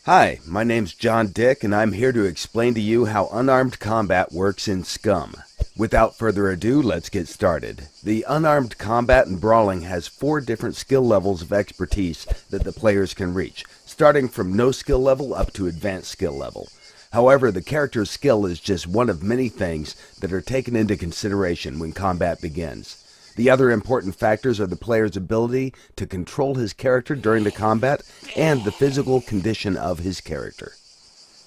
Hi, my name's John Dick, and I'm here to explain to you how unarmed combat works in SCUM. Without further ado, let's get started. The unarmed combat in brawling has 4 different skill levels of expertise that the players can reach, starting from no skill level up to advanced skill level. However, the character's skill is just one of many things that are taken into consideration when combat begins. The other important factors are the player's ability to control his character during the combat and the physical condition of his character.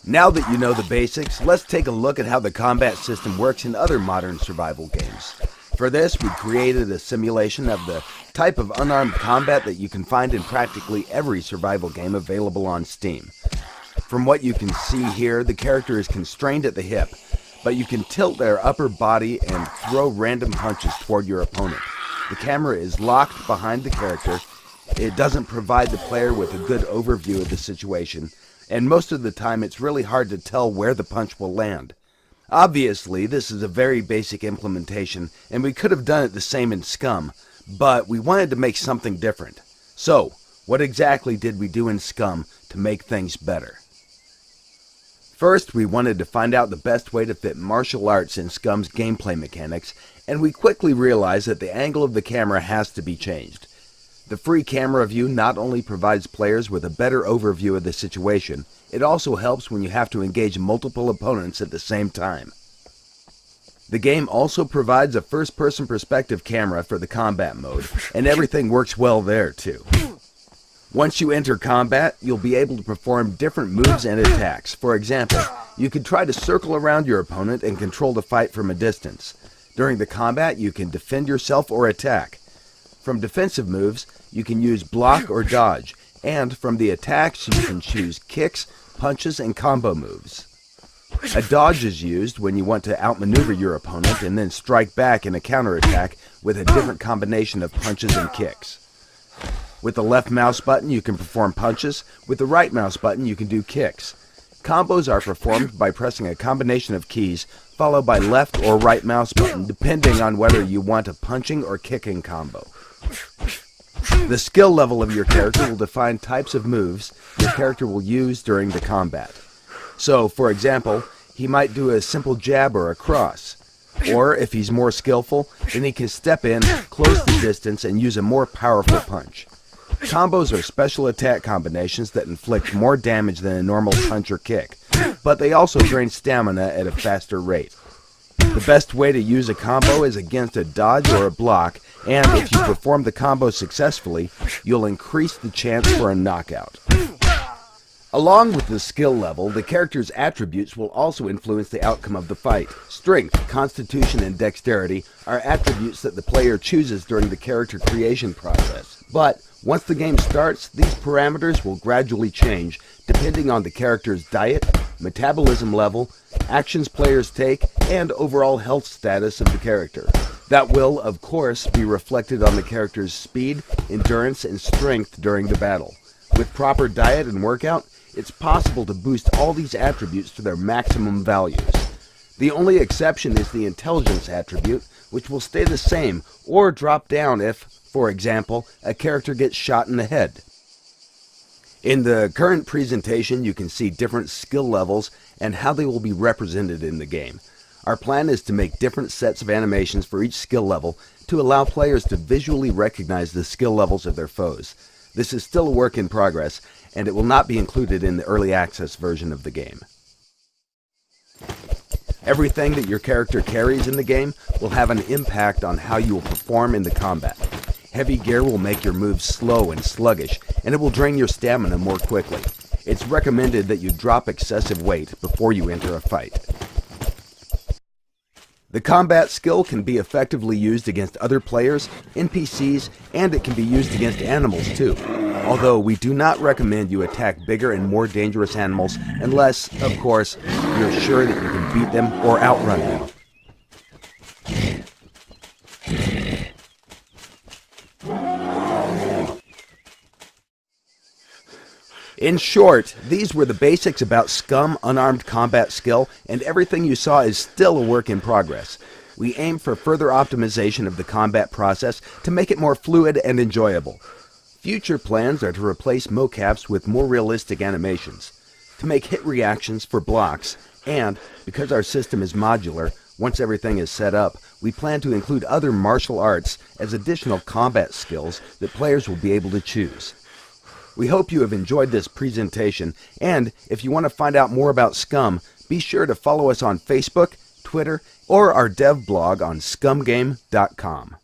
Now that you know the basics, let's take a look at how the combat system works in other modern survival games. For this, we created a simulation of the type of unarmed combat that you can find in practically every survival game available on Steam. From what you can see here, the character is constrained at the hip, but you can tilt their upper body and throw random punches toward your opponent. The camera is locked behind the character. It doesn't provide the player with a good overview of the situation, and most of the time it's really hard to tell where the punch will land. Obviously, this is a very basic implementation, and we could have done it the same in SCUM, but we wanted to make something different. So, what exactly did we do in SCUM to make things better? First, we wanted to find out the best way to fit martial arts in SCUM's gameplay mechanics, and we quickly realized that the angle of the camera has to be changed. The free camera view not only provides players with a better overview of the situation, it also helps when you have to engage multiple opponents at the same time. The game also provides a first-person perspective camera for the combat mode, and everything works well there too. Once you enter combat, you'll be able to perform different moves and attacks. For example, you can try to circle around your opponent and control the fight from a distance. During the combat, you can defend yourself or attack. From defensive moves, you can use block or dodge, and from the attacks, you can choose kicks, punches, and combo moves. A dodge is used when you want to outmaneuver your opponent and then strike back in a counterattack with a different combination of punches and kicks. With the left mouse button, you can perform punches. With the right mouse button, you can do kicks. Combos are performed by pressing a combination of keys, followed by left or right mouse button, depending on whether you want a punching or kicking combo. The skill level of your character will define types of moves your character will use during the combat. So, for example, he might do a simple jab or a cross. Or, if he's more skillful, then he can step in, close the distance, and use a more powerful punch. Combos are special attack combinations that inflict more damage than a normal punch or kick, but they also drain stamina at a faster rate. The best way to use a combo is against a dodge or a block, and if you perform the combo successfully, you'll increase the chance for a knockout. Along with the skill level, the character's attributes will also influence the outcome of the fight. Strength, constitution, and dexterity are attributes that the player chooses during the character creation process. But once the game starts, these parameters will gradually change depending on the character's diet, metabolism level, actions players take, and overall health status of the character. That will, of course, be reflected on the character's speed, endurance, and strength during the battle. With proper diet and workout, it's possible to boost all these attributes to their maximum values. The only exception is the intelligence attribute, which will stay the same or drop down if, for example, a character gets shot in the head. In the current presentation, you can see different skill levels and how they will be represented in the game. Our plan is to make different sets of animations for each skill level to allow players to visually recognize the skill levels of their foes. This is still a work in progress, and it will not be included in the early access version of the game. Everything that your character carries in the game will have an impact on how you will perform in the combat. Heavy gear will make your moves slow and sluggish, and it will drain your stamina more quickly. It's recommended that you drop excessive weight before you enter a fight. The combat skill can be effectively used against other players, NPCs, and it can be used against animals too. Although we do not recommend you attack bigger and more dangerous animals unless, of course, you're sure that you can beat them or outrun them. In short, these were the basics about SCUM unarmed combat skill, and everything you saw is still a work in progress. We aim for further optimization of the combat process to make it more fluid and enjoyable. Future plans are to replace mocaps with more realistic animations. to make hit reactions for blocks, and because our system is modular, once everything is set up, we plan to include other martial arts as additional combat skills that players will be able to choose. We hope you have enjoyed this presentation, and if you want to find out more about SCUM, be sure to follow us on Facebook, Twitter, or our dev blog on scumgame.com.